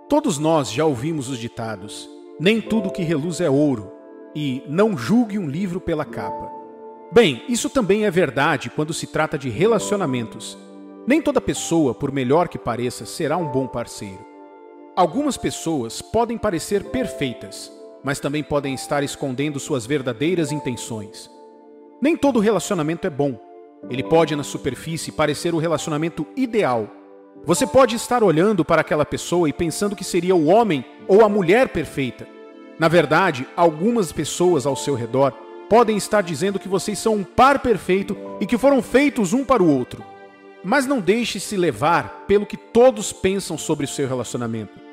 Todos nós já ouvimos os ditados: nem tudo que reluz é ouro, e não julgue um livro pela capa. Bem, isso também é verdade quando se trata de relacionamentos. Nem toda pessoa, por melhor que pareça, será um bom parceiro. Algumas pessoas podem parecer perfeitas, mas também podem estar escondendo suas verdadeiras intenções. Nem todo relacionamento é bom. Ele pode, na superfície, parecer o relacionamento ideal. Você pode estar olhando para aquela pessoa e pensando que seria o homem ou a mulher perfeita. Na verdade, algumas pessoas ao seu redor podem estar dizendo que vocês são um par perfeito e que foram feitos um para o outro. Mas não deixe-se levar pelo que todos pensam sobre o seu relacionamento.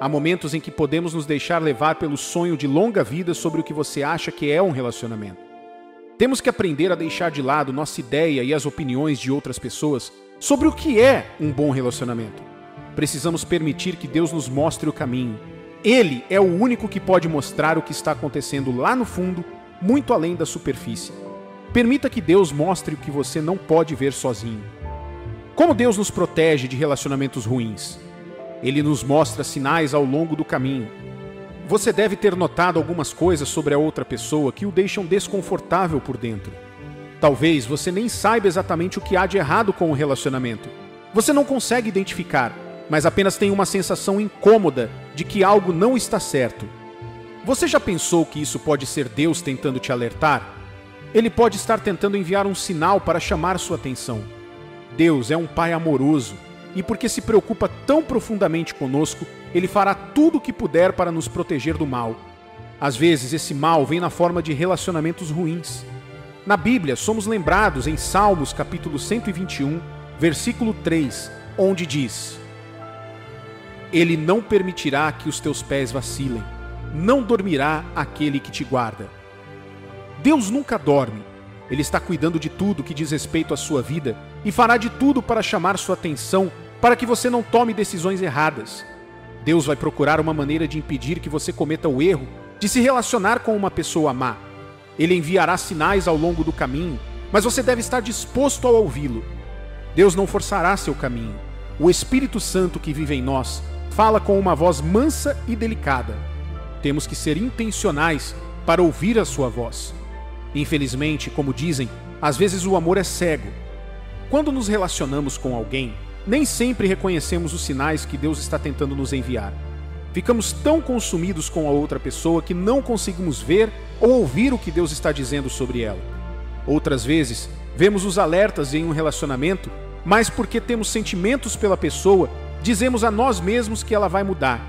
Há momentos em que podemos nos deixar levar pelo sonho de longa vida sobre o que você acha que é um relacionamento. Temos que aprender a deixar de lado nossa ideia e as opiniões de outras pessoas sobre o que é um bom relacionamento. Precisamos permitir que Deus nos mostre o caminho. Ele é o único que pode mostrar o que está acontecendo lá no fundo, muito além da superfície. Permita que Deus mostre o que você não pode ver sozinho. Como Deus nos protege de relacionamentos ruins? Ele nos mostra sinais ao longo do caminho. Você deve ter notado algumas coisas sobre a outra pessoa que o deixam desconfortável por dentro. Talvez você nem saiba exatamente o que há de errado com o relacionamento. Você não consegue identificar, mas apenas tem uma sensação incômoda de que algo não está certo. Você já pensou que isso pode ser Deus tentando te alertar? Ele pode estar tentando enviar um sinal para chamar sua atenção. Deus é um Pai amoroso, e porque se preocupa tão profundamente conosco, Ele fará tudo o que puder para nos proteger do mal. Às vezes, esse mal vem na forma de relacionamentos ruins. Na Bíblia, somos lembrados em Salmos capítulo 121, versículo 3, onde diz: Ele não permitirá que os teus pés vacilem, não dormirá aquele que te guarda. Deus nunca dorme. Ele está cuidando de tudo que diz respeito à sua vida e fará de tudo para chamar sua atenção para que você não tome decisões erradas. Deus vai procurar uma maneira de impedir que você cometa o erro de se relacionar com uma pessoa má. Ele enviará sinais ao longo do caminho, mas você deve estar disposto a ouvi-lo. Deus não forçará seu caminho. O Espírito Santo que vive em nós fala com uma voz mansa e delicada. Temos que ser intencionais para ouvir a sua voz. Infelizmente, como dizem, às vezes o amor é cego. Quando nos relacionamos com alguém, nem sempre reconhecemos os sinais que Deus está tentando nos enviar. Ficamos tão consumidos com a outra pessoa que não conseguimos ver ou ouvir o que Deus está dizendo sobre ela. Outras vezes, vemos os alertas em um relacionamento, mas porque temos sentimentos pela pessoa, dizemos a nós mesmos que ela vai mudar.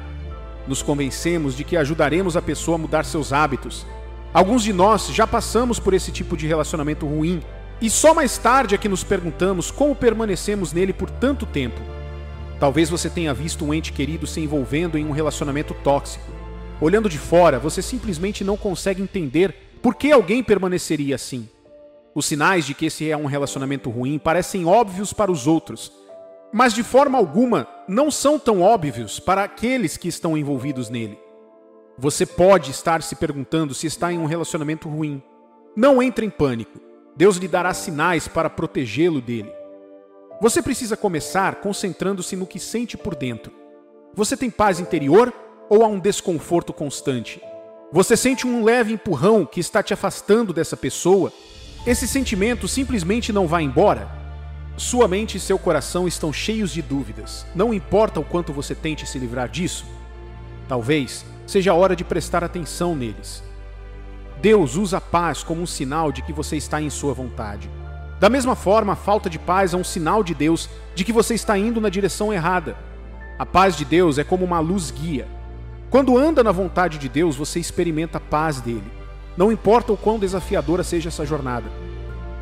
Nos convencemos de que ajudaremos a pessoa a mudar seus hábitos. Alguns de nós já passamos por esse tipo de relacionamento ruim, e só mais tarde é que nos perguntamos como permanecemos nele por tanto tempo. Talvez você tenha visto um ente querido se envolvendo em um relacionamento tóxico. Olhando de fora, você simplesmente não consegue entender por que alguém permaneceria assim. Os sinais de que esse é um relacionamento ruim parecem óbvios para os outros, mas de forma alguma não são tão óbvios para aqueles que estão envolvidos nele. Você pode estar se perguntando se está em um relacionamento ruim. Não entre em pânico. Deus lhe dará sinais para protegê-lo dele. Você precisa começar concentrando-se no que sente por dentro. Você tem paz interior ou há um desconforto constante? Você sente um leve empurrão que está te afastando dessa pessoa? Esse sentimento simplesmente não vai embora? Sua mente e seu coração estão cheios de dúvidas. Não importa o quanto você tente se livrar disso. Talvez seja a hora de prestar atenção neles. Deus usa a paz como um sinal de que você está em sua vontade. Da mesma forma, a falta de paz é um sinal de Deus de que você está indo na direção errada. A paz de Deus é como uma luz guia. Quando anda na vontade de Deus, você experimenta a paz dele. Não importa o quão desafiadora seja essa jornada.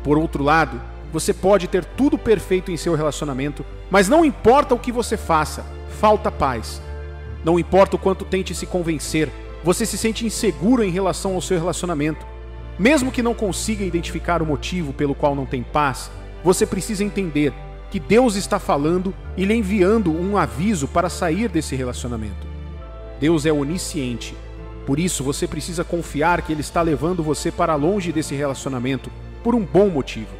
Por outro lado, você pode ter tudo perfeito em seu relacionamento, mas não importa o que você faça, falta paz. Não importa o quanto tente se convencer, você se sente inseguro em relação ao seu relacionamento. Mesmo que não consiga identificar o motivo pelo qual não tem paz, você precisa entender que Deus está falando e lhe enviando um aviso para sair desse relacionamento. Deus é onisciente, por isso você precisa confiar que Ele está levando você para longe desse relacionamento por um bom motivo.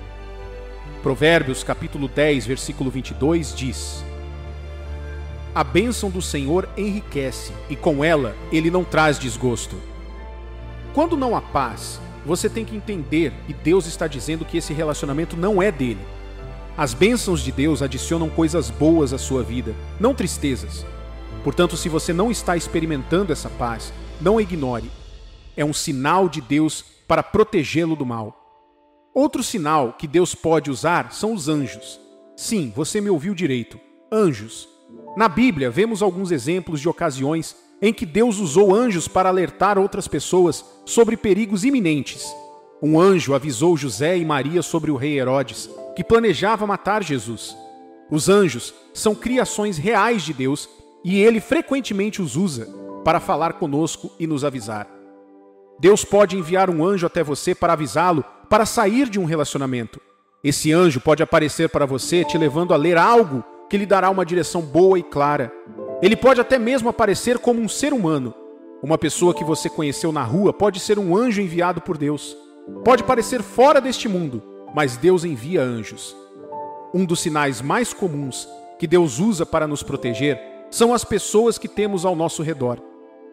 Provérbios capítulo 10, versículo 22 diz: a bênção do Senhor enriquece, e com ela ele não traz desgosto. Quando não há paz, você tem que entender que Deus está dizendo que esse relacionamento não é dele. As bênçãos de Deus adicionam coisas boas à sua vida, não tristezas. Portanto, se você não está experimentando essa paz, não a ignore. É um sinal de Deus para protegê-lo do mal. Outro sinal que Deus pode usar são os anjos. Sim, você me ouviu direito. Anjos. Na Bíblia, vemos alguns exemplos de ocasiões em que Deus usou anjos para alertar outras pessoas sobre perigos iminentes. Um anjo avisou José e Maria sobre o rei Herodes, que planejava matar Jesus. Os anjos são criações reais de Deus e ele frequentemente os usa para falar conosco e nos avisar. Deus pode enviar um anjo até você para avisá-lo para sair de um relacionamento. Esse anjo pode aparecer para você te levando a ler algo que lhe dará uma direção boa e clara. Ele pode até mesmo aparecer como um ser humano. Uma pessoa que você conheceu na rua pode ser um anjo enviado por Deus. Pode parecer fora deste mundo, mas Deus envia anjos. Um dos sinais mais comuns que Deus usa para nos proteger são as pessoas que temos ao nosso redor.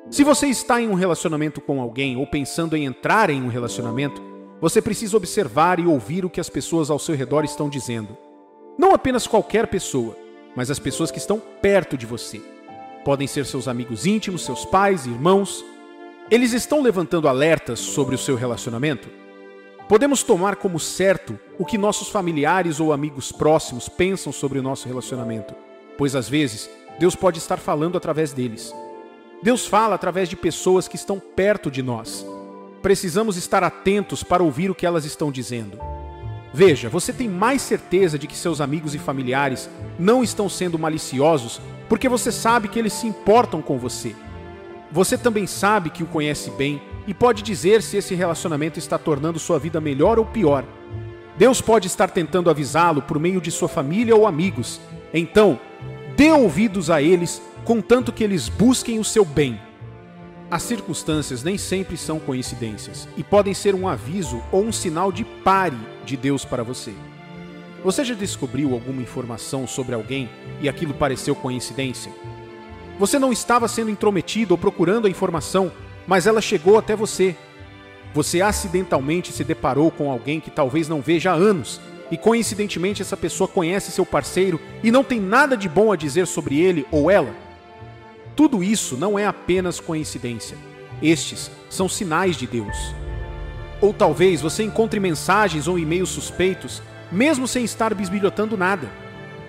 Se você está em um relacionamento com alguém ou pensando em entrar em um relacionamento, você precisa observar e ouvir o que as pessoas ao seu redor estão dizendo. Não apenas qualquer pessoa, mas as pessoas que estão perto de você. Podem ser seus amigos íntimos, seus pais, irmãos. Eles estão levantando alertas sobre o seu relacionamento? Podemos tomar como certo o que nossos familiares ou amigos próximos pensam sobre o nosso relacionamento, pois às vezes Deus pode estar falando através deles. Deus fala através de pessoas que estão perto de nós. Precisamos estar atentos para ouvir o que elas estão dizendo. Veja, você tem mais certeza de que seus amigos e familiares não estão sendo maliciosos porque você sabe que eles se importam com você. Você também sabe que o conhece bem e pode dizer se esse relacionamento está tornando sua vida melhor ou pior. Deus pode estar tentando avisá-lo por meio de sua família ou amigos. Então, dê ouvidos a eles, contanto que eles busquem o seu bem. As circunstâncias nem sempre são coincidências e podem ser um aviso ou um sinal de pare de Deus para você. Você já descobriu alguma informação sobre alguém e aquilo pareceu coincidência? Você não estava sendo intrometido ou procurando a informação, mas ela chegou até você. Você acidentalmente se deparou com alguém que talvez não veja há anos e coincidentemente essa pessoa conhece seu parceiro e não tem nada de bom a dizer sobre ele ou ela. Tudo isso não é apenas coincidência. Estes são sinais de Deus. Ou talvez você encontre mensagens ou e-mails suspeitos, mesmo sem estar bisbilhotando nada.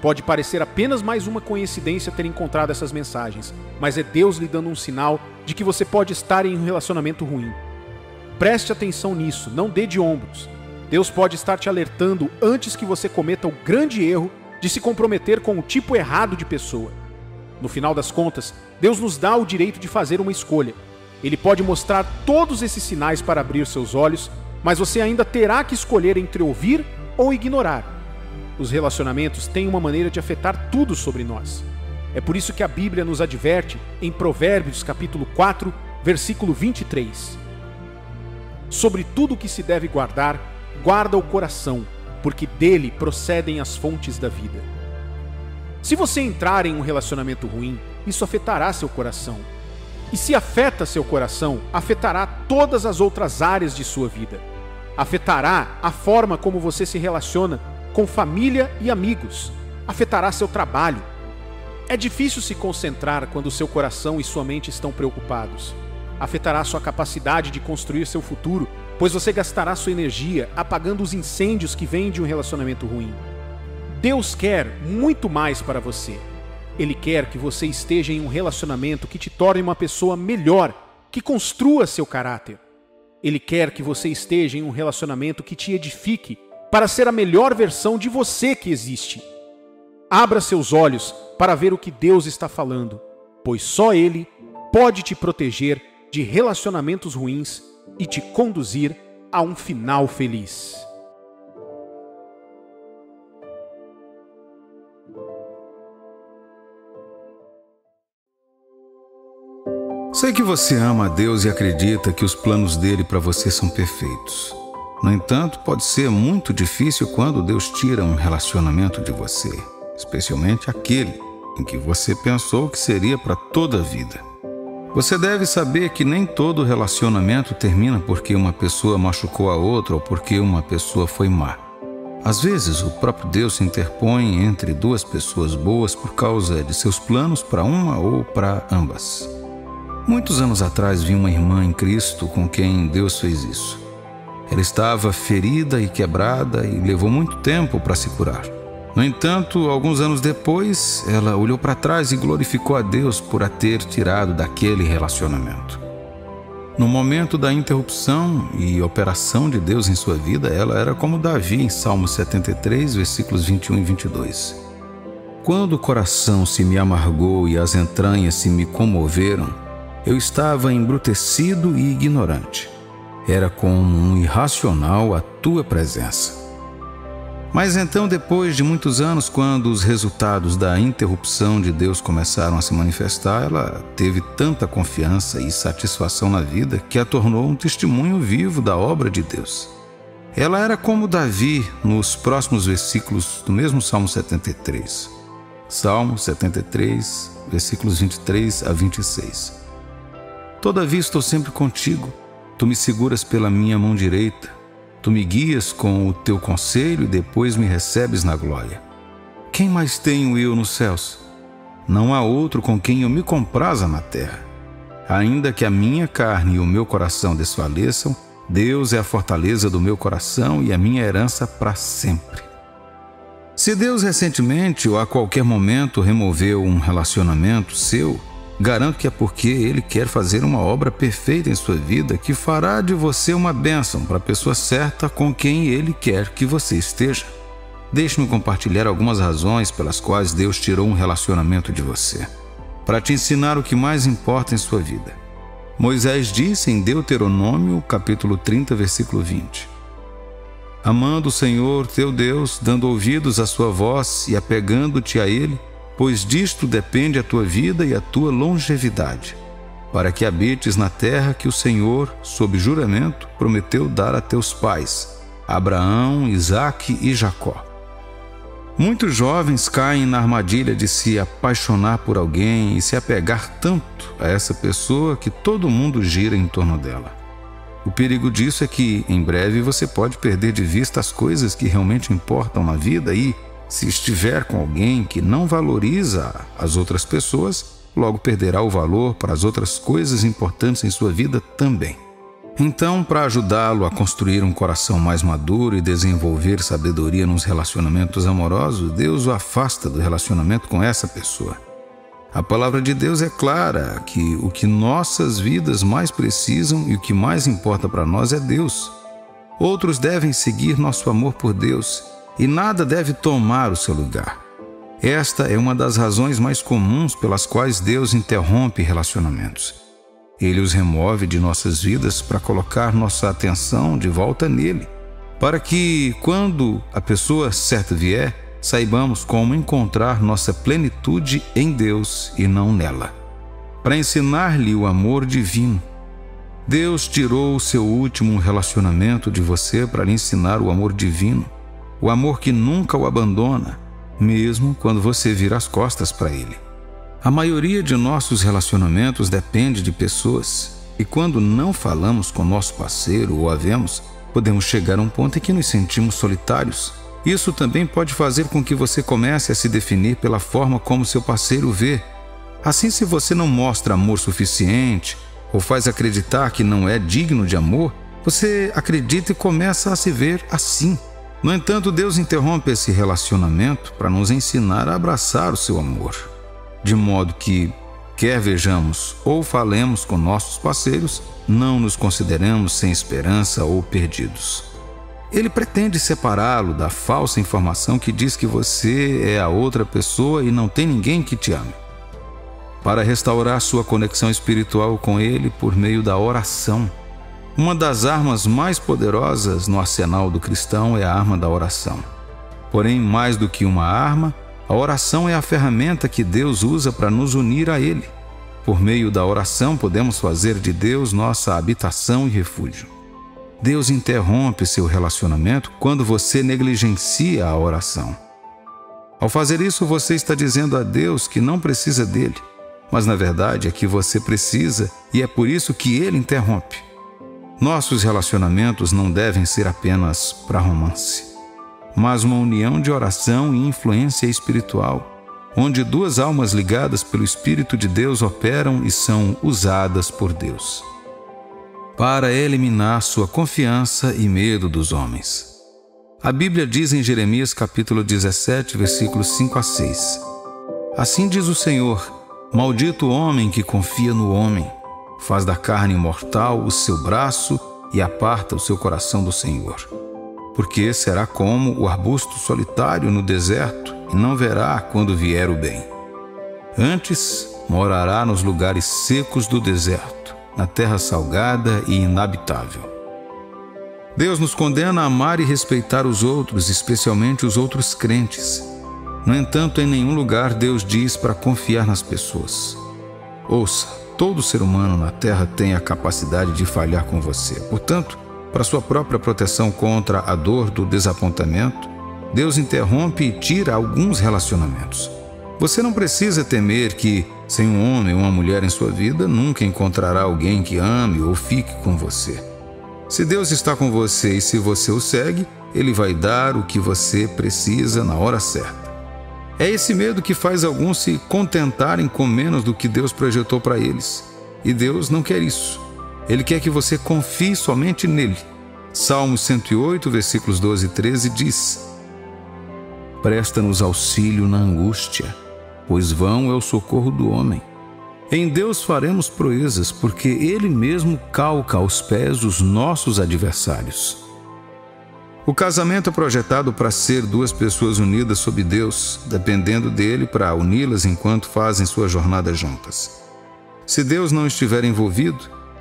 Pode parecer apenas mais uma coincidência ter encontrado essas mensagens, mas é Deus lhe dando um sinal de que você pode estar em um relacionamento ruim. Preste atenção nisso, não dê de ombros. Deus pode estar te alertando antes que você cometa o grande erro de se comprometer com o tipo errado de pessoa. No final das contas, Deus nos dá o direito de fazer uma escolha. Ele pode mostrar todos esses sinais para abrir seus olhos, mas você ainda terá que escolher entre ouvir ou ignorar. Os relacionamentos têm uma maneira de afetar tudo sobre nós. É por isso que a Bíblia nos adverte em Provérbios capítulo 4, versículo 23. Sobre tudo o que se deve guardar, guarda o coração, porque dele procedem as fontes da vida. Se você entrar em um relacionamento ruim, isso afetará seu coração. E se afeta seu coração, afetará todas as outras áreas de sua vida. Afetará a forma como você se relaciona com família e amigos. Afetará seu trabalho. É difícil se concentrar quando seu coração e sua mente estão preocupados. Afetará sua capacidade de construir seu futuro, pois você gastará sua energia apagando os incêndios que vêm de um relacionamento ruim. Deus quer muito mais para você. Ele quer que você esteja em um relacionamento que te torne uma pessoa melhor, que construa seu caráter. Ele quer que você esteja em um relacionamento que te edifique para ser a melhor versão de você que existe. Abra seus olhos para ver o que Deus está falando, pois só Ele pode te proteger de relacionamentos ruins e te conduzir a um final feliz. Sei que você ama a Deus e acredita que os planos dele para você são perfeitos. No entanto, pode ser muito difícil quando Deus tira um relacionamento de você, especialmente aquele em que você pensou que seria para toda a vida. Você deve saber que nem todo relacionamento termina porque uma pessoa machucou a outra ou porque uma pessoa foi má. Às vezes, o próprio Deus se interpõe entre duas pessoas boas por causa de seus planos para uma ou para ambas. Muitos anos atrás vi uma irmã em Cristo com quem Deus fez isso. Ela estava ferida e quebrada e levou muito tempo para se curar. No entanto, alguns anos depois, ela olhou para trás e glorificou a Deus por a ter tirado daquele relacionamento. No momento da interrupção e operação de Deus em sua vida, ela era como Davi em Salmo 73, versículos 21 e 22. Quando o coração se me amargou e as entranhas se me comoveram, eu estava embrutecido e ignorante. Era como um irracional à tua presença. Mas então, depois de muitos anos, quando os resultados da interrupção de Deus começaram a se manifestar, ela teve tanta confiança e satisfação na vida que a tornou um testemunho vivo da obra de Deus. Ela era como Davi nos próximos versículos do mesmo Salmo 73. Salmo 73, versículos 23 a 26. Todavia estou sempre contigo, tu me seguras pela minha mão direita. Tu me guias com o teu conselho e depois me recebes na glória. Quem mais tenho eu nos céus? Não há outro com quem eu me compraza na terra. Ainda que a minha carne e o meu coração desfaleçam, Deus é a fortaleza do meu coração e a minha herança para sempre. Se Deus recentemente ou a qualquer momento removeu um relacionamento seu, garanto que é porque Ele quer fazer uma obra perfeita em sua vida que fará de você uma bênção para a pessoa certa com quem Ele quer que você esteja. Deixe-me compartilhar algumas razões pelas quais Deus tirou um relacionamento de você, para te ensinar o que mais importa em sua vida. Moisés disse em Deuteronômio, capítulo 30, versículo 20: Amando o Senhor teu Deus, dando ouvidos à sua voz e apegando-te a Ele, pois disto depende a tua vida e a tua longevidade, para que habites na terra que o Senhor, sob juramento, prometeu dar a teus pais, Abraão, Isaque e Jacó. Muitos jovens caem na armadilha de se apaixonar por alguém e se apegar tanto a essa pessoa que todo mundo gira em torno dela. O perigo disso é que, em breve, você pode perder de vista as coisas que realmente importam na vida e, se estiver com alguém que não valoriza as outras pessoas, logo perderá o valor para as outras coisas importantes em sua vida também. Então, para ajudá-lo a construir um coração mais maduro e desenvolver sabedoria nos relacionamentos amorosos, Deus o afasta do relacionamento com essa pessoa. A palavra de Deus é clara que o que nossas vidas mais precisam e o que mais importa para nós é Deus. Outros devem seguir nosso amor por Deus e nada deve tomar o seu lugar. Esta é uma das razões mais comuns pelas quais Deus interrompe relacionamentos. Ele os remove de nossas vidas para colocar nossa atenção de volta nele, para que, quando a pessoa certa vier, saibamos como encontrar nossa plenitude em Deus e não nela. Para ensinar-lhe o amor divino. Deus tirou o seu último relacionamento de você para lhe ensinar o amor divino. O amor que nunca o abandona, mesmo quando você vira as costas para ele. A maioria de nossos relacionamentos depende de pessoas, e quando não falamos com nosso parceiro ou a vemos, podemos chegar a um ponto em que nos sentimos solitários. Isso também pode fazer com que você comece a se definir pela forma como seu parceiro vê. Assim, se você não mostra amor suficiente ou faz acreditar que não é digno de amor, você acredita e começa a se ver assim. No entanto, Deus interrompe esse relacionamento para nos ensinar a abraçar o seu amor, de modo que, quer vejamos ou falemos com nossos parceiros, não nos consideremos sem esperança ou perdidos. Ele pretende separá-lo da falsa informação que diz que você é a outra pessoa e não tem ninguém que te ame. Para restaurar sua conexão espiritual com ele por meio da oração. Uma das armas mais poderosas no arsenal do cristão é a arma da oração. Porém, mais do que uma arma, a oração é a ferramenta que Deus usa para nos unir a Ele. Por meio da oração, podemos fazer de Deus nossa habitação e refúgio. Deus interrompe seu relacionamento quando você negligencia a oração. Ao fazer isso, você está dizendo a Deus que não precisa dele, mas na verdade é que você precisa e é por isso que ele interrompe. Nossos relacionamentos não devem ser apenas para romance, mas uma união de oração e influência espiritual, onde duas almas ligadas pelo Espírito de Deus operam e são usadas por Deus para eliminar sua confiança e medo dos homens. A Bíblia diz em Jeremias capítulo 17, versículos 5 a 6: Assim diz o Senhor: Maldito o homem que confia no homem, faz da carne mortal o seu braço e aparta o seu coração do Senhor. Porque será como o arbusto solitário no deserto e não verá quando vier o bem. Antes morará nos lugares secos do deserto, na terra salgada e inabitável. Deus nos condena a amar e respeitar os outros, especialmente os outros crentes. No entanto, em nenhum lugar Deus diz para confiar nas pessoas. Ouça, todo ser humano na terra tem a capacidade de falhar com você. Portanto, para sua própria proteção contra a dor do desapontamento, Deus interrompe e tira alguns relacionamentos. Você não precisa temer que, sem um homem ou uma mulher em sua vida, nunca encontrará alguém que ame ou fique com você. Se Deus está com você e se você o segue, Ele vai dar o que você precisa na hora certa. É esse medo que faz alguns se contentarem com menos do que Deus projetou para eles. E Deus não quer isso. Ele quer que você confie somente nele. Salmos 108, versículos 12 e 13 diz: Presta-nos auxílio na angústia, pois vão é o socorro do homem. Em Deus faremos proezas, porque Ele mesmo calca aos pés os nossos adversários. O casamento é projetado para ser duas pessoas unidas sob Deus, dependendo dele para uni-las enquanto fazem sua jornada juntas. Se Deus não estiver envolvido,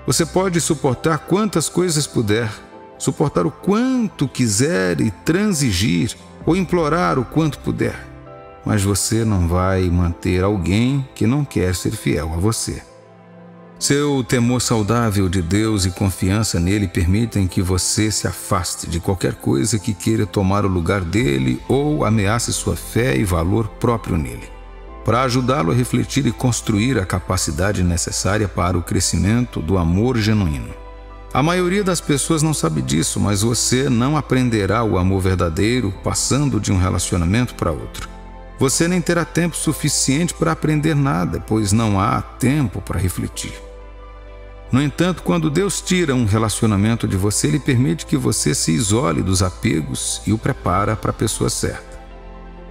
você pode suportar quantas coisas puder, suportar o quanto quiser e transigir, ou implorar o quanto puder. Mas você não vai manter alguém que não quer ser fiel a você. Seu temor saudável de Deus e confiança nele permitem que você se afaste de qualquer coisa que queira tomar o lugar dele ou ameace sua fé e valor próprio nele, para ajudá-lo a refletir e construir a capacidade necessária para o crescimento do amor genuíno. A maioria das pessoas não sabe disso, mas você não aprenderá o amor verdadeiro passando de um relacionamento para outro. Você nem terá tempo suficiente para aprender nada, pois não há tempo para refletir. No entanto, quando Deus tira um relacionamento de você, Ele permite que você se isole dos apegos e o prepara para a pessoa certa.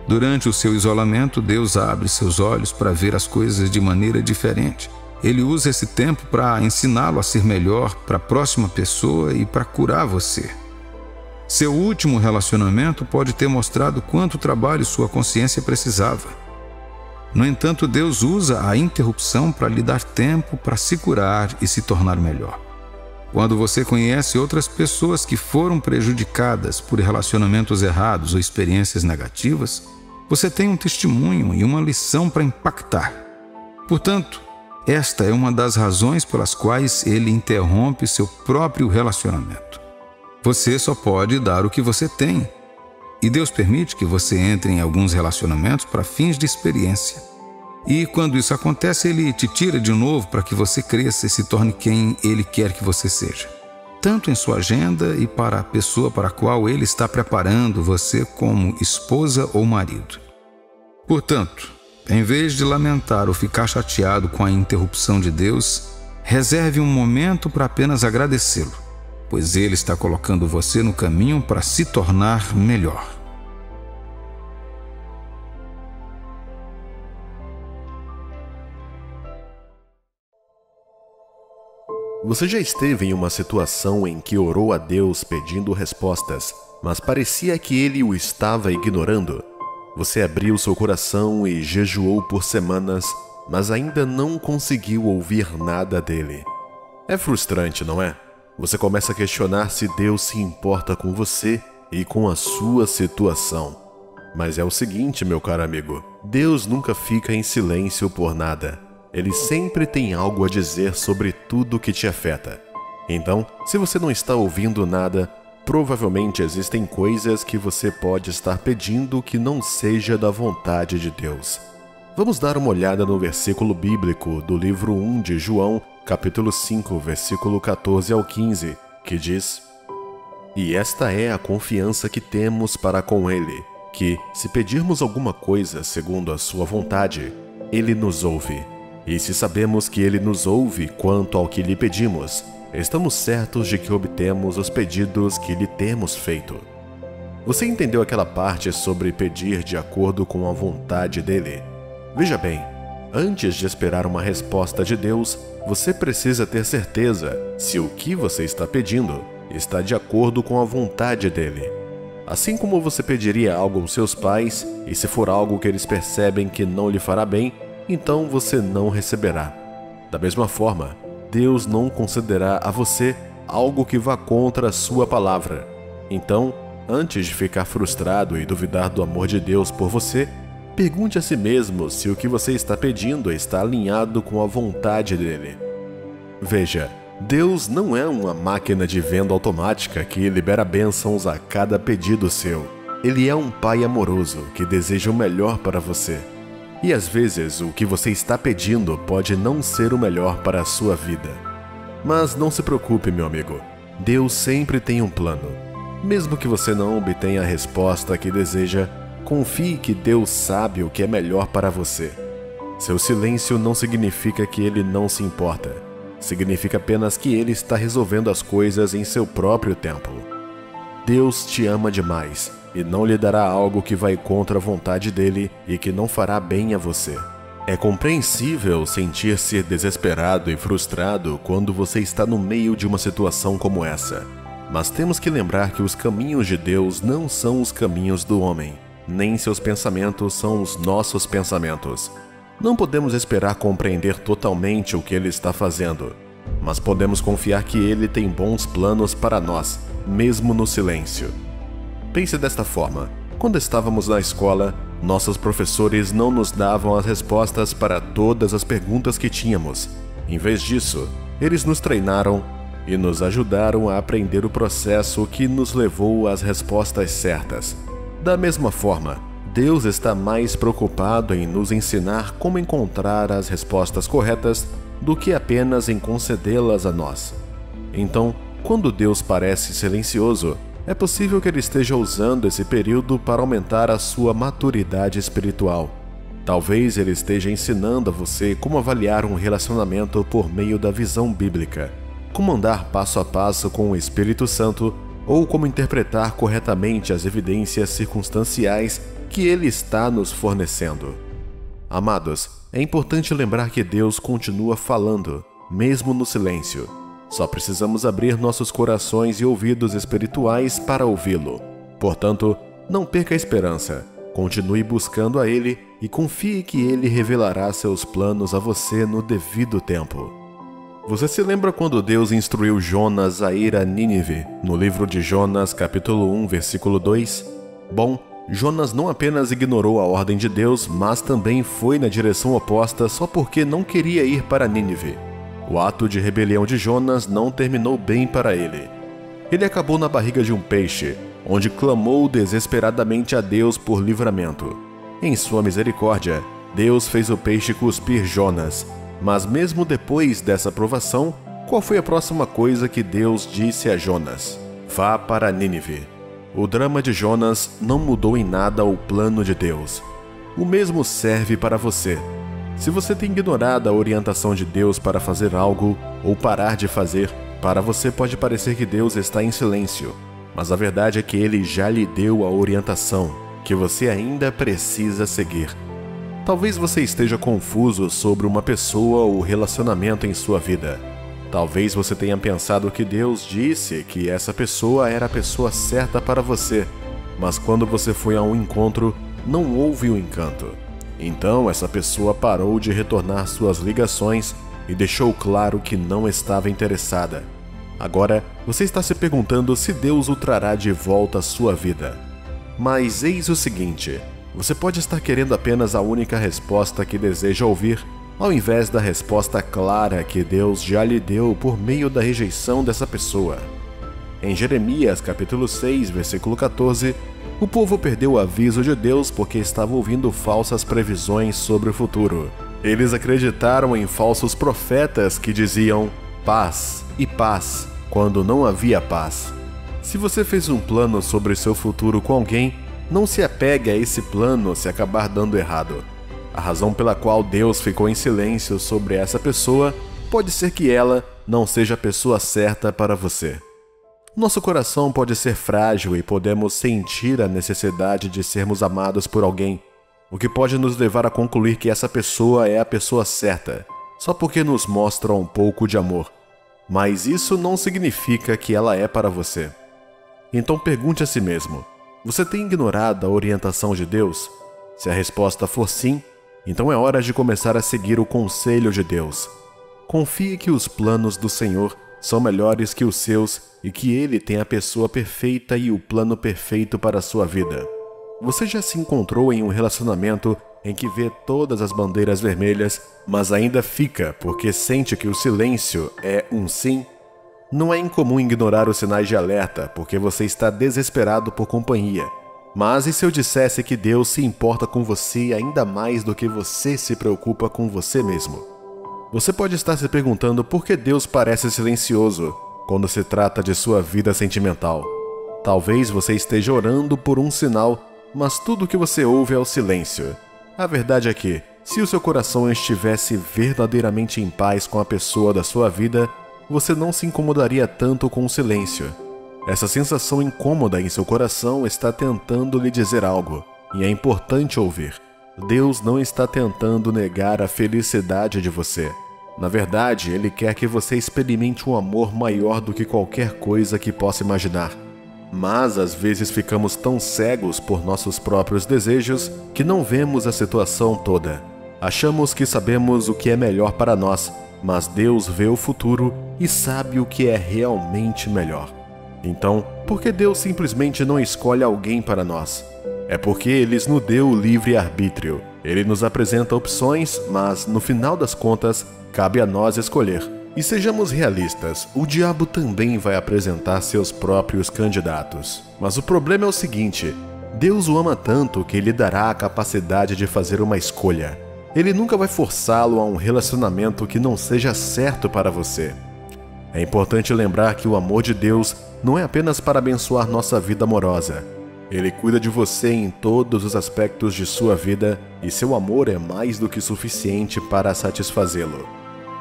Durante o seu isolamento, Deus abre seus olhos para ver as coisas de maneira diferente. Ele usa esse tempo para ensiná-lo a ser melhor para a próxima pessoa e para curar você. Seu último relacionamento pode ter mostrado quanto trabalho sua consciência precisava. No entanto, Deus usa a interrupção para lhe dar tempo para se curar e se tornar melhor. Quando você conhece outras pessoas que foram prejudicadas por relacionamentos errados ou experiências negativas, você tem um testemunho e uma lição para impactar. Portanto, esta é uma das razões pelas quais Ele interrompe seu próprio relacionamento. Você só pode dar o que você tem. E Deus permite que você entre em alguns relacionamentos para fins de experiência. E quando isso acontece, Ele te tira de novo para que você cresça e se torne quem Ele quer que você seja. Tanto em sua agenda e para a pessoa para a qual Ele está preparando você como esposa ou marido. Portanto, em vez de lamentar ou ficar chateado com a interrupção de Deus, reserve um momento para apenas agradecê-lo, pois Ele está colocando você no caminho para se tornar melhor. Você já esteve em uma situação em que orou a Deus pedindo respostas, mas parecia que Ele o estava ignorando? Você abriu seu coração e jejuou por semanas, mas ainda não conseguiu ouvir nada dele. É frustrante, não é? Você começa a questionar se Deus se importa com você e com a sua situação. Mas é o seguinte, meu caro amigo, Deus nunca fica em silêncio por nada. Ele sempre tem algo a dizer sobre tudo que te afeta. Então, se você não está ouvindo nada, Provavelmente existem coisas que você pode estar pedindo que não seja da vontade de Deus. Vamos dar uma olhada no versículo bíblico do livro 1 de João, capítulo 5, versículo 14 ao 15, que diz: E esta é a confiança que temos para com Ele, que, se pedirmos alguma coisa segundo a sua vontade, Ele nos ouve. E se sabemos que Ele nos ouve quanto ao que lhe pedimos, estamos certos de que obtemos os pedidos que lhe temos feito. Você entendeu aquela parte sobre pedir de acordo com a vontade dele? Veja bem, antes de esperar uma resposta de Deus, você precisa ter certeza se o que você está pedindo está de acordo com a vontade dele. Assim como você pediria algo aos seus pais, e se for algo que eles percebem que não lhe fará bem, então você não receberá. Da mesma forma, Deus não concederá a você algo que vá contra a sua palavra. Então, antes de ficar frustrado e duvidar do amor de Deus por você, pergunte a si mesmo se o que você está pedindo está alinhado com a vontade dele. Veja, Deus não é uma máquina de venda automática que libera bênçãos a cada pedido seu. Ele é um pai amoroso que deseja o melhor para você. E às vezes o que você está pedindo pode não ser o melhor para a sua vida. Mas não se preocupe, meu amigo. Deus sempre tem um plano. Mesmo que você não obtenha a resposta que deseja, confie que Deus sabe o que é melhor para você. Seu silêncio não significa que Ele não se importa. Significa apenas que Ele está resolvendo as coisas em seu próprio tempo. Deus te ama demais e não lhe dará algo que vai contra a vontade dele e que não fará bem a você. É compreensível sentir-se desesperado e frustrado quando você está no meio de uma situação como essa. Mas temos que lembrar que os caminhos de Deus não são os caminhos do homem, nem seus pensamentos são os nossos pensamentos. Não podemos esperar compreender totalmente o que Ele está fazendo, mas podemos confiar que Ele tem bons planos para nós, mesmo no silêncio. Pense desta forma: quando estávamos na escola, nossos professores não nos davam as respostas para todas as perguntas que tínhamos. Em vez disso, eles nos treinaram e nos ajudaram a aprender o processo que nos levou às respostas certas. Da mesma forma, Deus está mais preocupado em nos ensinar como encontrar as respostas corretas do que apenas em concedê-las a nós. Então, quando Deus parece silencioso, é possível que Ele esteja usando esse período para aumentar a sua maturidade espiritual. Talvez Ele esteja ensinando a você como avaliar um relacionamento por meio da visão bíblica, como andar passo a passo com o Espírito Santo ou como interpretar corretamente as evidências circunstanciais que Ele está nos fornecendo. Amados, é importante lembrar que Deus continua falando, mesmo no silêncio. Só precisamos abrir nossos corações e ouvidos espirituais para ouvi-lo. Portanto, não perca a esperança. Continue buscando a Ele e confie que Ele revelará seus planos a você no devido tempo. Você se lembra quando Deus instruiu Jonas a ir a Nínive, no livro de Jonas, capítulo 1, versículo 2? Bom, Jonas não apenas ignorou a ordem de Deus, mas também foi na direção oposta só porque não queria ir para Nínive. O ato de rebelião de Jonas não terminou bem para ele. Ele acabou na barriga de um peixe, onde clamou desesperadamente a Deus por livramento. Em sua misericórdia, Deus fez o peixe cuspir Jonas. Mas mesmo depois dessa provação, qual foi a próxima coisa que Deus disse a Jonas? Vá para Nínive. O drama de Jonas não mudou em nada o plano de Deus. O mesmo serve para você. Se você tem ignorado a orientação de Deus para fazer algo ou parar de fazer, para você pode parecer que Deus está em silêncio, mas a verdade é que Ele já lhe deu a orientação que você ainda precisa seguir. Talvez você esteja confuso sobre uma pessoa ou relacionamento em sua vida. Talvez você tenha pensado que Deus disse que essa pessoa era a pessoa certa para você, mas quando você foi a um encontro, não houve o encanto. Então essa pessoa parou de retornar suas ligações e deixou claro que não estava interessada. Agora, você está se perguntando se Deus o trará de volta à sua vida. Mas eis o seguinte: você pode estar querendo apenas a única resposta que deseja ouvir, ao invés da resposta clara que Deus já lhe deu por meio da rejeição dessa pessoa. Em Jeremias capítulo 6, versículo 14, o povo perdeu o aviso de Deus porque estava ouvindo falsas previsões sobre o futuro. Eles acreditaram em falsos profetas que diziam paz e paz, quando não havia paz. Se você fez um plano sobre seu futuro com alguém, não se apegue a esse plano se acabar dando errado. A razão pela qual Deus ficou em silêncio sobre essa pessoa pode ser que ela não seja a pessoa certa para você. Nosso coração pode ser frágil e podemos sentir a necessidade de sermos amados por alguém, o que pode nos levar a concluir que essa pessoa é a pessoa certa, só porque nos mostra um pouco de amor. Mas isso não significa que ela é para você. Então pergunte a si mesmo: você tem ignorado a orientação de Deus? Se a resposta for sim, então é hora de começar a seguir o conselho de Deus. Confie que os planos do Senhor são melhores que os seus e que Ele tem a pessoa perfeita e o plano perfeito para a sua vida. Você já se encontrou em um relacionamento em que vê todas as bandeiras vermelhas, mas ainda fica porque sente que o silêncio é um sim? Não é incomum ignorar os sinais de alerta porque você está desesperado por companhia. Mas e se eu dissesse que Deus se importa com você ainda mais do que você se preocupa com você mesmo? Você pode estar se perguntando por que Deus parece silencioso quando se trata de sua vida sentimental. Talvez você esteja orando por um sinal, mas tudo o que você ouve é o silêncio. A verdade é que, se o seu coração estivesse verdadeiramente em paz com a pessoa da sua vida, você não se incomodaria tanto com o silêncio. Essa sensação incômoda em seu coração está tentando lhe dizer algo, e é importante ouvir. Deus não está tentando negar a felicidade de você. Na verdade, Ele quer que você experimente um amor maior do que qualquer coisa que possa imaginar. Mas às vezes ficamos tão cegos por nossos próprios desejos que não vemos a situação toda. Achamos que sabemos o que é melhor para nós, mas Deus vê o futuro e sabe o que é realmente melhor. Então, por que Deus simplesmente não escolhe alguém para nós? É porque Ele nos deu o livre-arbítrio. Ele nos apresenta opções, mas, no final das contas, cabe a nós escolher. E sejamos realistas, o diabo também vai apresentar seus próprios candidatos. Mas o problema é o seguinte: Deus o ama tanto que Ele dará a capacidade de fazer uma escolha. Ele nunca vai forçá-lo a um relacionamento que não seja certo para você. É importante lembrar que o amor de Deus não é apenas para abençoar nossa vida amorosa. Ele cuida de você em todos os aspectos de sua vida e seu amor é mais do que suficiente para satisfazê-lo.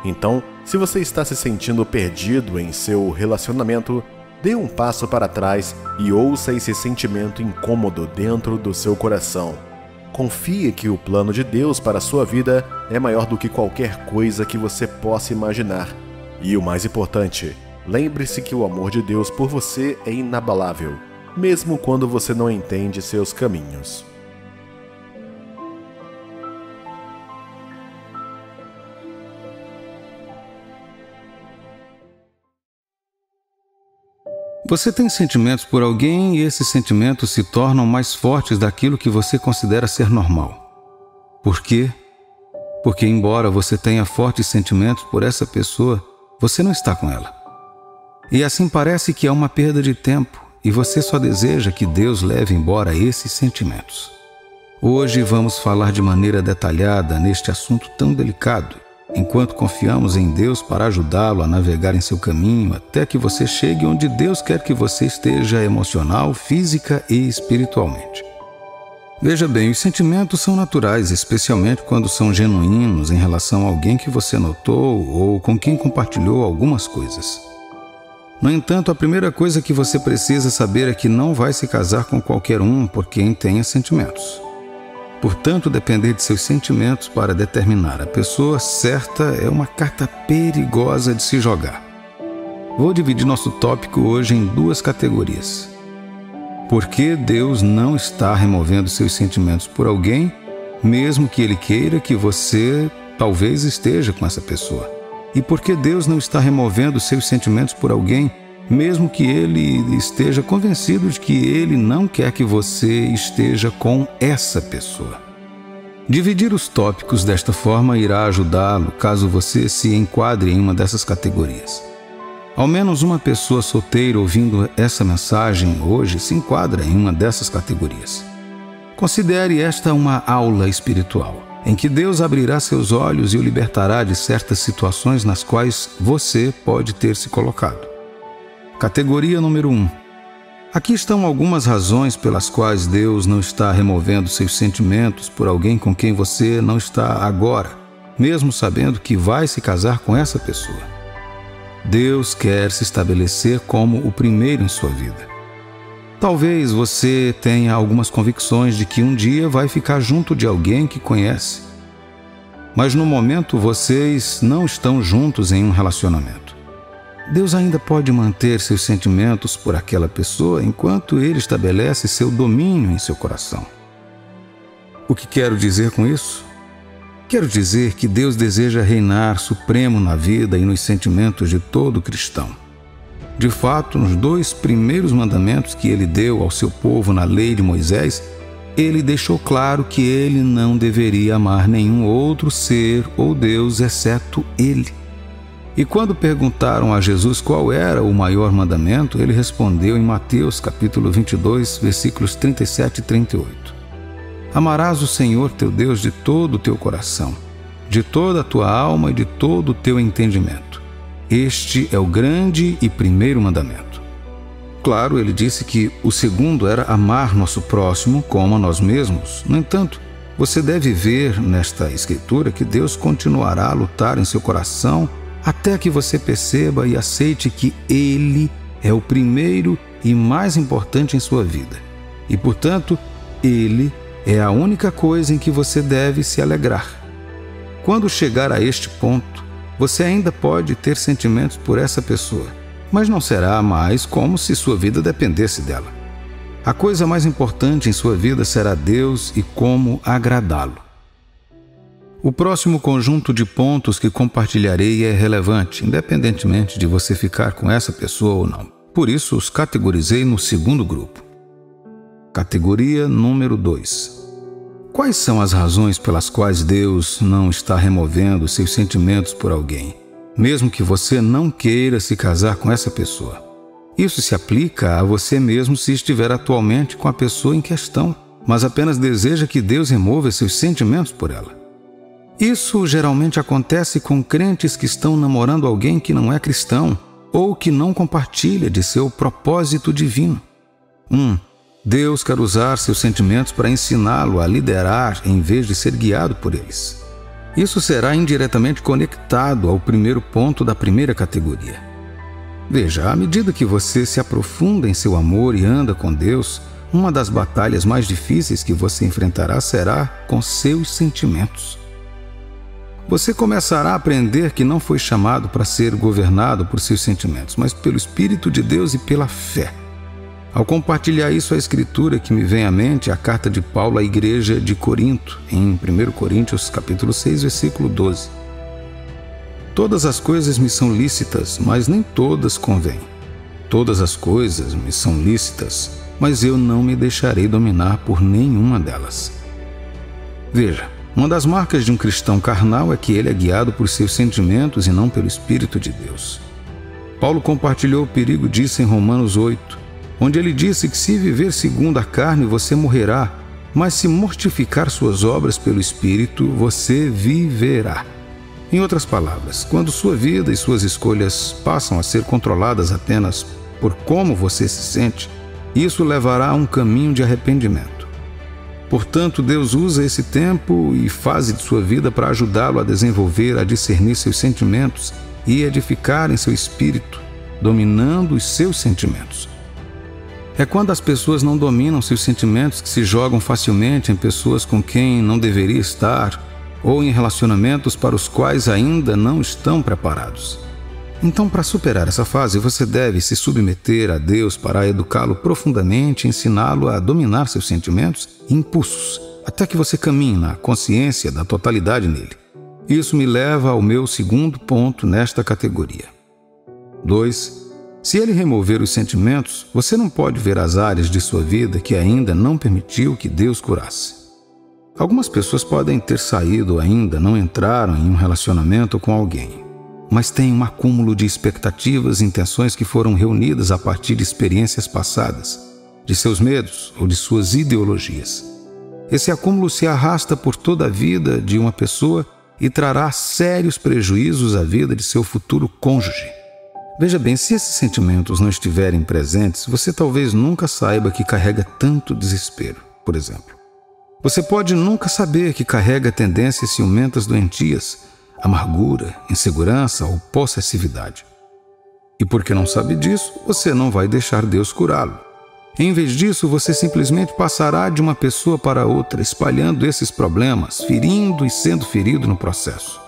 Então, se você está se sentindo perdido em seu relacionamento, dê um passo para trás e ouça esse sentimento incômodo dentro do seu coração. Confie que o plano de Deus para a sua vida é maior do que qualquer coisa que você possa imaginar. E o mais importante, lembre-se que o amor de Deus por você é inabalável, mesmo quando você não entende seus caminhos. Você tem sentimentos por alguém e esses sentimentos se tornam mais fortes daquilo que você considera ser normal. Por quê? Porque embora você tenha fortes sentimentos por essa pessoa, você não está com ela. E assim parece que é uma perda de tempo e você só deseja que Deus leve embora esses sentimentos. Hoje vamos falar de maneira detalhada neste assunto tão delicado, enquanto confiamos em Deus para ajudá-lo a navegar em seu caminho até que você chegue onde Deus quer que você esteja emocional, física e espiritualmente. Veja bem, os sentimentos são naturais, especialmente quando são genuínos em relação a alguém que você notou ou com quem compartilhou algumas coisas. No entanto, a primeira coisa que você precisa saber é que não vai se casar com qualquer um por quem tenha sentimentos. Portanto, depender de seus sentimentos para determinar a pessoa certa é uma carta perigosa de se jogar. Vou dividir nosso tópico hoje em duas categorias. Por que Deus não está removendo seus sentimentos por alguém, mesmo que Ele queira que você talvez esteja com essa pessoa? E por que Deus não está removendo seus sentimentos por alguém, mesmo que Ele esteja convencido de que Ele não quer que você esteja com essa pessoa? Dividir os tópicos desta forma irá ajudá-lo caso você se enquadre em uma dessas categorias. Ao menos uma pessoa solteira ouvindo essa mensagem hoje se enquadra em uma dessas categorias. Considere esta uma aula espiritual, em que Deus abrirá seus olhos e o libertará de certas situações nas quais você pode ter se colocado. Categoria número 1. Aqui estão algumas razões pelas quais Deus não está removendo seus sentimentos por alguém com quem você não está agora, mesmo sabendo que vai se casar com essa pessoa. Deus quer se estabelecer como o primeiro em sua vida. Talvez você tenha algumas convicções de que um dia vai ficar junto de alguém que conhece. Mas no momento vocês não estão juntos em um relacionamento. Deus ainda pode manter seus sentimentos por aquela pessoa enquanto Ele estabelece seu domínio em seu coração. O que quero dizer com isso? Quero dizer que Deus deseja reinar supremo na vida e nos sentimentos de todo cristão. De fato, nos 2 primeiros mandamentos que Ele deu ao seu povo na lei de Moisés, Ele deixou claro que Ele não deveria amar nenhum outro ser ou Deus exceto Ele. E quando perguntaram a Jesus qual era o maior mandamento, Ele respondeu em Mateus capítulo 22, versículos 37 e 38. Amarás o Senhor teu Deus de todo o teu coração, de toda a tua alma e de todo o teu entendimento. Este é o grande e primeiro mandamento. Claro, ele disse que o segundo era amar nosso próximo como a nós mesmos. No entanto, você deve ver nesta escritura que Deus continuará a lutar em seu coração até que você perceba e aceite que Ele é o primeiro e mais importante em sua vida. E, portanto, Ele é a única coisa em que você deve se alegrar. Quando chegar a este ponto, você ainda pode ter sentimentos por essa pessoa, mas não será mais como se sua vida dependesse dela. A coisa mais importante em sua vida será Deus e como agradá-lo. O próximo conjunto de pontos que compartilharei é relevante, independentemente de você ficar com essa pessoa ou não. Por isso, os categorizei no segundo grupo. Categoria número 2. Quais são as razões pelas quais Deus não está removendo seus sentimentos por alguém, mesmo que você não queira se casar com essa pessoa? Isso se aplica a você mesmo se estiver atualmente com a pessoa em questão, mas apenas deseja que Deus remova seus sentimentos por ela. Isso geralmente acontece com crentes que estão namorando alguém que não é cristão ou que não compartilha de seu propósito divino. Deus quer usar seus sentimentos para ensiná-lo a liderar em vez de ser guiado por eles. Isso será indiretamente conectado ao primeiro ponto da primeira categoria. Veja, à medida que você se aprofunda em seu amor e anda com Deus, uma das batalhas mais difíceis que você enfrentará será com seus sentimentos. Você começará a aprender que não foi chamado para ser governado por seus sentimentos, mas pelo Espírito de Deus e pela fé. Ao compartilhar isso, a escritura que me vem à mente é a carta de Paulo à igreja de Corinto, em 1 Coríntios capítulo 6, versículo 12. Todas as coisas me são lícitas, mas nem todas convêm. Todas as coisas me são lícitas, mas eu não me deixarei dominar por nenhuma delas. Veja, uma das marcas de um cristão carnal é que ele é guiado por seus sentimentos e não pelo Espírito de Deus. Paulo compartilhou o perigo disso em Romanos 8, onde ele disse que se viver segundo a carne, você morrerá, mas se mortificar suas obras pelo Espírito, você viverá. Em outras palavras, quando sua vida e suas escolhas passam a ser controladas apenas por como você se sente, isso levará a um caminho de arrependimento. Portanto, Deus usa esse tempo e fase de sua vida para ajudá-lo a desenvolver, a discernir seus sentimentos e edificar em seu espírito, dominando os seus sentimentos. É quando as pessoas não dominam seus sentimentos que se jogam facilmente em pessoas com quem não deveria estar ou em relacionamentos para os quais ainda não estão preparados. Então, para superar essa fase, você deve se submeter a Deus para educá-lo profundamente e ensiná-lo a dominar seus sentimentos e impulsos, até que você caminhe na consciência da totalidade nele. Isso me leva ao meu segundo ponto nesta categoria. 2. Se ele remover os sentimentos, você não pode ver as áreas de sua vida que ainda não permitiu que Deus curasse. Algumas pessoas podem ter saído ou ainda não entraram em um relacionamento com alguém. mas tem um acúmulo de expectativas e intenções que foram reunidas a partir de experiências passadas, de seus medos ou de suas ideologias. Esse acúmulo se arrasta por toda a vida de uma pessoa e trará sérios prejuízos à vida de seu futuro cônjuge. Veja bem, se esses sentimentos não estiverem presentes, você talvez nunca saiba que carrega tanto desespero, por exemplo. Você pode nunca saber que carrega tendências ciumentas doentias, amargura, insegurança ou possessividade. E porque não sabe disso, você não vai deixar Deus curá-lo. Em vez disso, você simplesmente passará de uma pessoa para outra, espalhando esses problemas, ferindo e sendo ferido no processo.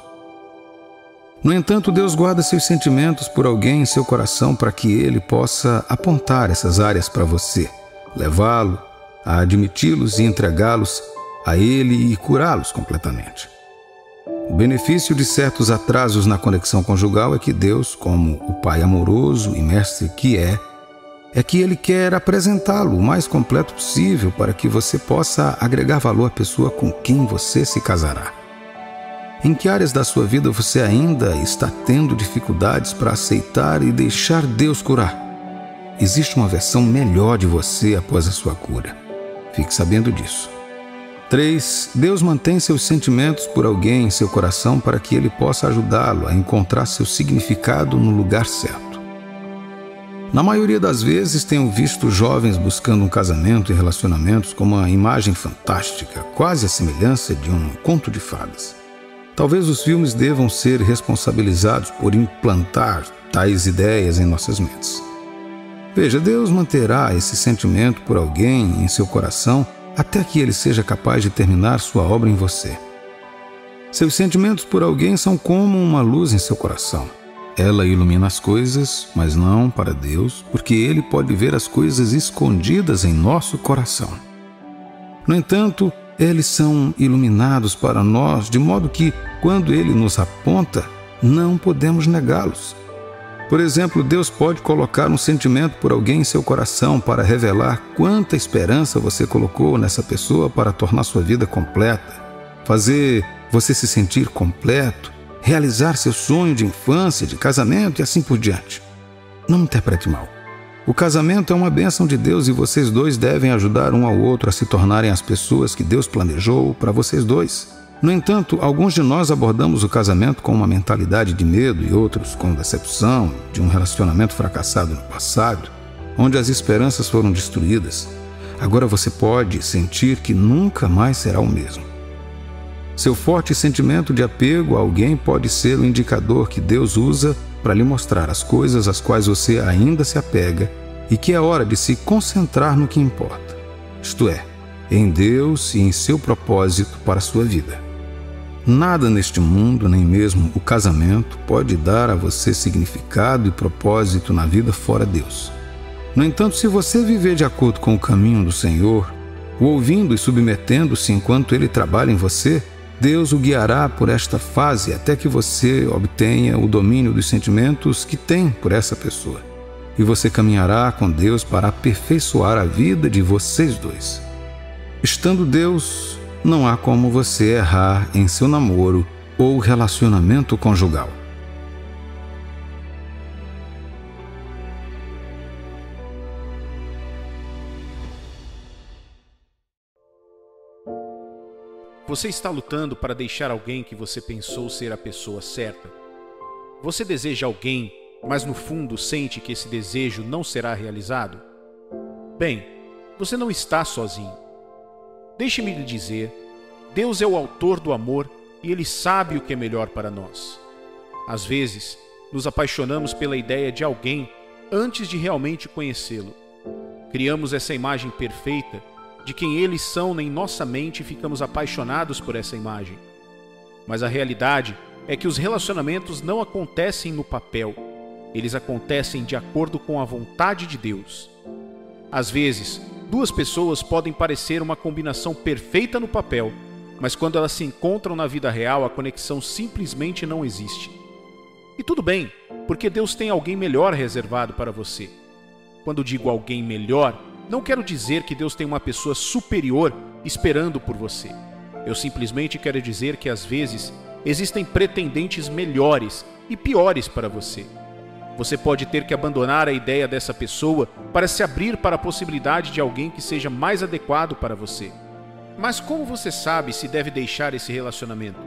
No entanto, Deus guarda seus sentimentos por alguém em seu coração para que Ele possa apontar essas áreas para você, levá-lo a admiti-los e entregá-los a Ele e curá-los completamente. O benefício de certos atrasos na conexão conjugal é que Deus, como o Pai amoroso e mestre que é que Ele quer apresentá-lo o mais completo possível para que você possa agregar valor à pessoa com quem você se casará. Em que áreas da sua vida você ainda está tendo dificuldades para aceitar e deixar Deus curar? Existe uma versão melhor de você após a sua cura. Fique sabendo disso. 3. Deus mantém seus sentimentos por alguém em seu coração para que Ele possa ajudá-lo a encontrar seu significado no lugar certo. Na maioria das vezes, tenho visto jovens buscando um casamento e relacionamentos como uma imagem fantástica, quase a semelhança de um conto de fadas. Talvez os filmes devam ser responsabilizados por implantar tais ideias em nossas mentes. Veja, Deus manterá esse sentimento por alguém em seu coração até que Ele seja capaz de terminar sua obra em você. Seus sentimentos por alguém são como uma luz em seu coração. Ela ilumina as coisas, mas não para Deus, porque Ele pode ver as coisas escondidas em nosso coração. No entanto, eles são iluminados para nós, de modo que, quando Ele nos aponta, não podemos negá-los. Por exemplo, Deus pode colocar um sentimento por alguém em seu coração para revelar quanta esperança você colocou nessa pessoa para tornar sua vida completa, fazer você se sentir completo, realizar seu sonho de infância, de casamento e assim por diante. Não interprete mal. O casamento é uma bênção de Deus e vocês dois devem ajudar um ao outro a se tornarem as pessoas que Deus planejou para vocês dois. No entanto, alguns de nós abordamos o casamento com uma mentalidade de medo e outros com decepção de um relacionamento fracassado no passado, onde as esperanças foram destruídas. Agora você pode sentir que nunca mais será o mesmo. Seu forte sentimento de apego a alguém pode ser o indicador que Deus usa para lhe mostrar as coisas às quais você ainda se apega e que é hora de se concentrar no que importa, isto é, em Deus e em seu propósito para a sua vida. Nada neste mundo, nem mesmo o casamento, pode dar a você significado e propósito na vida fora Deus. No entanto, se você viver de acordo com o caminho do Senhor, o ouvindo e submetendo-se enquanto Ele trabalha em você, Deus o guiará por esta fase até que você obtenha o domínio dos sentimentos que tem por essa pessoa. E você caminhará com Deus para aperfeiçoar a vida de vocês dois. Estando Deus, não há como você errar em seu namoro ou relacionamento conjugal. Você está lutando para deixar alguém que você pensou ser a pessoa certa. Você deseja alguém, mas no fundo sente que esse desejo não será realizado? Bem, você não está sozinho. Deixe-me lhe dizer, Deus é o autor do amor e Ele sabe o que é melhor para nós. Às vezes, nos apaixonamos pela ideia de alguém antes de realmente conhecê-lo. Criamos essa imagem perfeita de quem eles são em nossa mente e ficamos apaixonados por essa imagem. Mas a realidade é que os relacionamentos não acontecem no papel, eles acontecem de acordo com a vontade de Deus. Às vezes, duas pessoas podem parecer uma combinação perfeita no papel, mas quando elas se encontram na vida real, a conexão simplesmente não existe. E tudo bem, porque Deus tem alguém melhor reservado para você. Quando digo alguém melhor, não quero dizer que Deus tem uma pessoa superior esperando por você. Eu simplesmente quero dizer que às vezes existem pretendentes melhores e piores para você. Você pode ter que abandonar a ideia dessa pessoa para se abrir para a possibilidade de alguém que seja mais adequado para você. Mas como você sabe se deve deixar esse relacionamento?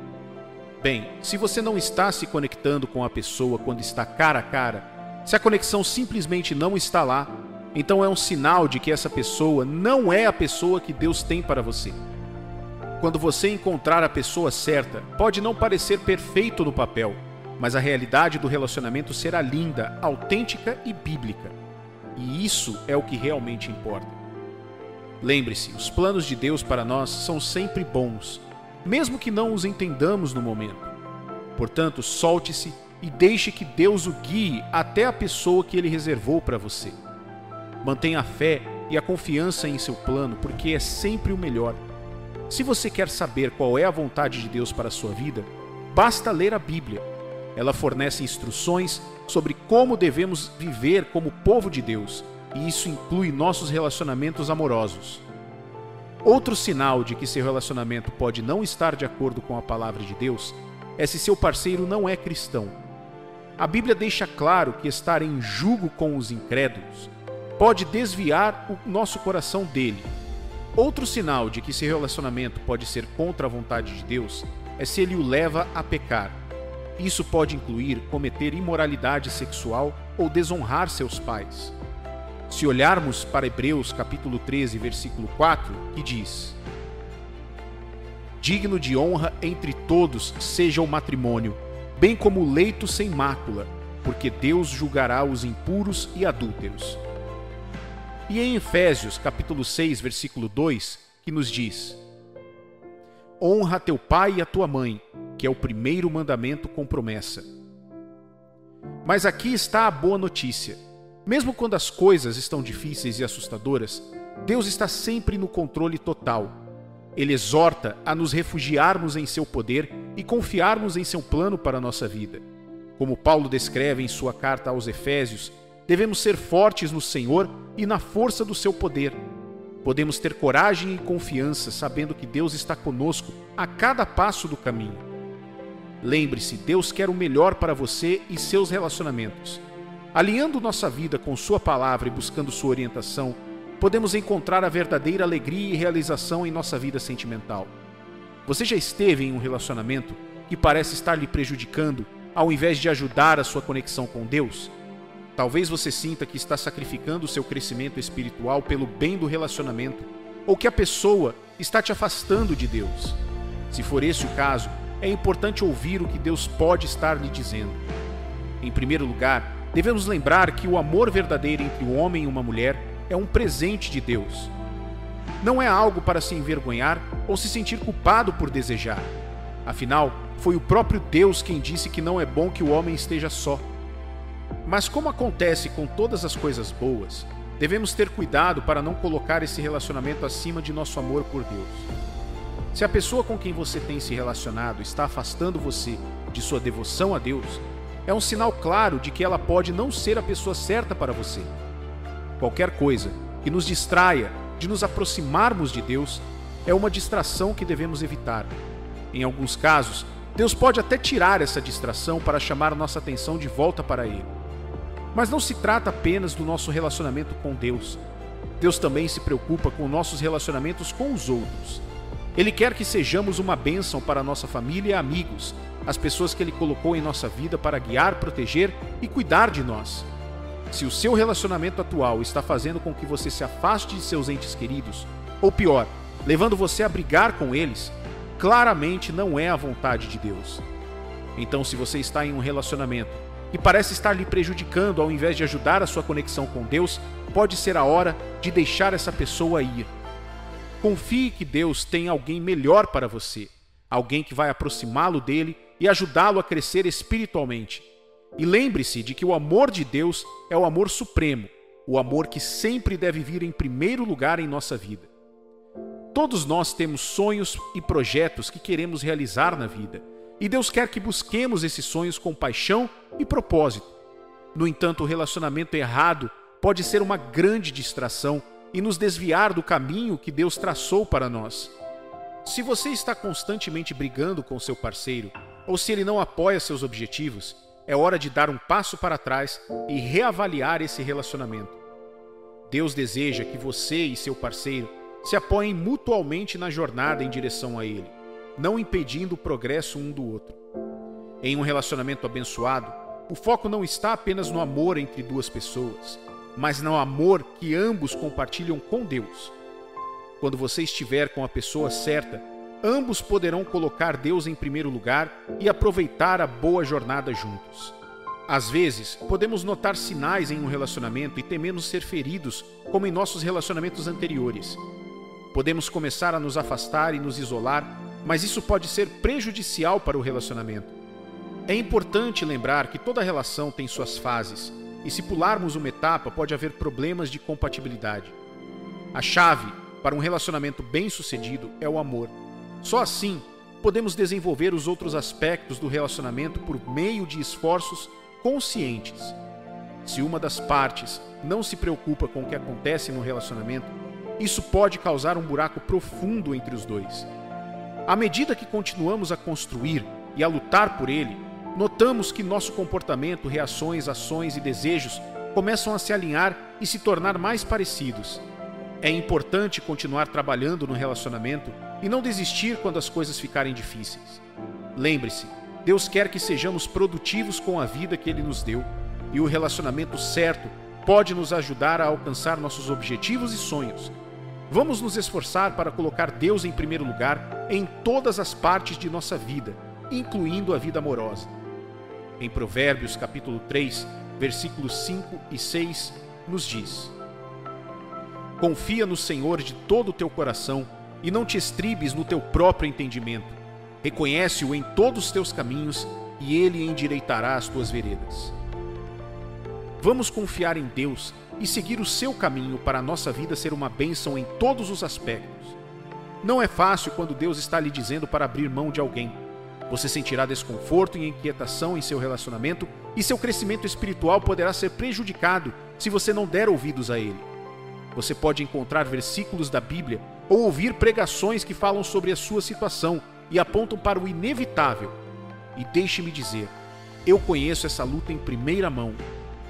Bem, se você não está se conectando com a pessoa quando está cara a cara, se a conexão simplesmente não está lá, então é um sinal de que essa pessoa não é a pessoa que Deus tem para você. Quando você encontrar a pessoa certa, pode não parecer perfeito no papel, mas a realidade do relacionamento será linda, autêntica e bíblica. E isso é o que realmente importa. Lembre-se, os planos de Deus para nós são sempre bons, mesmo que não os entendamos no momento. Portanto, solte-se e deixe que Deus o guie até a pessoa que Ele reservou para você. Mantenha a fé e a confiança em seu plano, porque é sempre o melhor. Se você quer saber qual é a vontade de Deus para a sua vida, basta ler a Bíblia. Ela fornece instruções sobre como devemos viver como povo de Deus, e isso inclui nossos relacionamentos amorosos. Outro sinal de que seu relacionamento pode não estar de acordo com a palavra de Deus é se seu parceiro não é cristão. A Bíblia deixa claro que estar em jugo com os incrédulos pode desviar o nosso coração dele. Outro sinal de que seu relacionamento pode ser contra a vontade de Deus é se ele o leva a pecar. Isso pode incluir cometer imoralidade sexual ou desonrar seus pais. Se olharmos para Hebreus capítulo 13, versículo 4, que diz: digno de honra entre todos seja o matrimônio, bem como o leito sem mácula, porque Deus julgará os impuros e adúlteros. E em Efésios capítulo 6, versículo 2, que nos diz: honra a teu pai e a tua mãe, que é o primeiro mandamento com promessa. Mas aqui está a boa notícia. Mesmo quando as coisas estão difíceis e assustadoras, Deus está sempre no controle total. Ele exorta a nos refugiarmos em seu poder e confiarmos em seu plano para a nossa vida. Como Paulo descreve em sua carta aos Efésios, devemos ser fortes no Senhor e na força do seu poder. Podemos ter coragem e confiança sabendo que Deus está conosco a cada passo do caminho. Lembre-se, Deus quer o melhor para você e seus relacionamentos. Alinhando nossa vida com sua palavra e buscando sua orientação, podemos encontrar a verdadeira alegria e realização em nossa vida sentimental. Você já esteve em um relacionamento que parece estar lhe prejudicando, ao invés de ajudar a sua conexão com Deus? Talvez você sinta que está sacrificando o seu crescimento espiritual pelo bem do relacionamento, ou que a pessoa está te afastando de Deus. Se for esse o caso, é importante ouvir o que Deus pode estar lhe dizendo. Em primeiro lugar, devemos lembrar que o amor verdadeiro entre um homem e uma mulher é um presente de Deus. Não é algo para se envergonhar ou se sentir culpado por desejar. Afinal, foi o próprio Deus quem disse que não é bom que o homem esteja só. Mas como acontece com todas as coisas boas, devemos ter cuidado para não colocar esse relacionamento acima de nosso amor por Deus. Se a pessoa com quem você tem se relacionado está afastando você de sua devoção a Deus, é um sinal claro de que ela pode não ser a pessoa certa para você. Qualquer coisa que nos distraia de nos aproximarmos de Deus é uma distração que devemos evitar. Em alguns casos, Deus pode até tirar essa distração para chamar nossa atenção de volta para Ele. Mas não se trata apenas do nosso relacionamento com Deus. Deus também se preocupa com nossos relacionamentos com os outros. Ele quer que sejamos uma bênção para nossa família e amigos, as pessoas que Ele colocou em nossa vida para guiar, proteger e cuidar de nós. Se o seu relacionamento atual está fazendo com que você se afaste de seus entes queridos, ou pior, levando você a brigar com eles, claramente não é a vontade de Deus. Então, se você está em um relacionamento que parece estar lhe prejudicando ao invés de ajudar a sua conexão com Deus, pode ser a hora de deixar essa pessoa ir. Confie que Deus tem alguém melhor para você, alguém que vai aproximá-lo dele e ajudá-lo a crescer espiritualmente. E lembre-se de que o amor de Deus é o amor supremo, o amor que sempre deve vir em primeiro lugar em nossa vida. Todos nós temos sonhos e projetos que queremos realizar na vida, e Deus quer que busquemos esses sonhos com paixão e propósito. No entanto, o relacionamento errado pode ser uma grande distração e nos desviar do caminho que Deus traçou para nós. Se você está constantemente brigando com seu parceiro, ou se ele não apoia seus objetivos, é hora de dar um passo para trás e reavaliar esse relacionamento. Deus deseja que você e seu parceiro se apoiem mutualmente na jornada em direção a Ele, não impedindo o progresso um do outro. Em um relacionamento abençoado, o foco não está apenas no amor entre duas pessoas, mas no amor que ambos compartilham com Deus. Quando você estiver com a pessoa certa, ambos poderão colocar Deus em primeiro lugar e aproveitar a boa jornada juntos. Às vezes, podemos notar sinais em um relacionamento e tememos ser feridos, como em nossos relacionamentos anteriores. Podemos começar a nos afastar e nos isolar, mas isso pode ser prejudicial para o relacionamento. É importante lembrar que toda relação tem suas fases, e se pularmos uma etapa, pode haver problemas de compatibilidade. A chave para um relacionamento bem-sucedido é o amor. Só assim, podemos desenvolver os outros aspectos do relacionamento por meio de esforços conscientes. Se uma das partes não se preocupa com o que acontece no relacionamento, isso pode causar um buraco profundo entre os dois. À medida que continuamos a construir e a lutar por ele, notamos que nosso comportamento, reações, ações e desejos começam a se alinhar e se tornar mais parecidos. É importante continuar trabalhando no relacionamento e não desistir quando as coisas ficarem difíceis. Lembre-se, Deus quer que sejamos produtivos com a vida que Ele nos deu, e o relacionamento certo pode nos ajudar a alcançar nossos objetivos e sonhos. Vamos nos esforçar para colocar Deus em primeiro lugar em todas as partes de nossa vida, incluindo a vida amorosa. Em Provérbios capítulo 3, versículos 5 e 6, nos diz: Confia no Senhor de todo o teu coração e não te estribes no teu próprio entendimento. Reconhece-o em todos os teus caminhos e Ele endireitará as tuas veredas. Vamos confiar em Deus e seguir o seu caminho para a nossa vida ser uma bênção em todos os aspectos. Não é fácil quando Deus está lhe dizendo para abrir mão de alguém. Você sentirá desconforto e inquietação em seu relacionamento e seu crescimento espiritual poderá ser prejudicado se você não der ouvidos a Ele. Você pode encontrar versículos da Bíblia ou ouvir pregações que falam sobre a sua situação e apontam para o inevitável. E deixe-me dizer, eu conheço essa luta em primeira mão.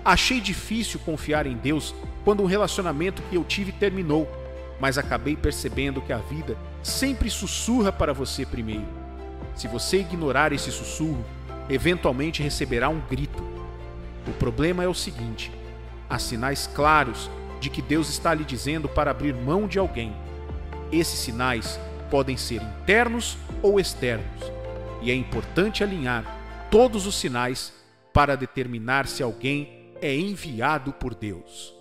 Achei difícil confiar em Deus quando um relacionamento que eu tive terminou, mas acabei percebendo que a vida sempre sussurra para você primeiro. Se você ignorar esse sussurro, eventualmente receberá um grito. O problema é o seguinte: há sinais claros de que Deus está lhe dizendo para abrir mão de alguém. Esses sinais podem ser internos ou externos, e é importante alinhar todos os sinais para determinar se alguém é enviado por Deus.